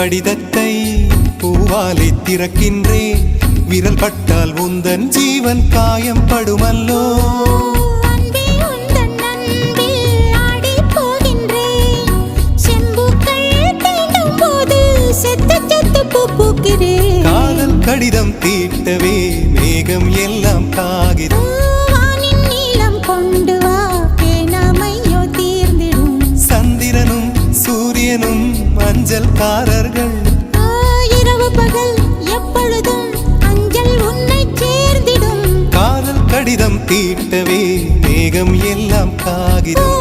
கடிதத்தை பூவாலை திறக்கின்றேன். விரல் பட்டால் உந்தன் ஜீவன் காயம் படுமல்லோ. காதல் கடிதம் தீட்டவே மேகம் எல்லாம் காகிதம். கொண்டு வா பேனாமையோ தீர்ந்திடும். சந்திரனும் சூரியனும் அஞ்சல்காரர்கள். இரவு பகல் எப்பொழுதும் அஞ்சல் உன்னை சேர்ந்திடும். காதல் கடிதம் தீட்டவே மேகம் எல்லாம் காகிதம்.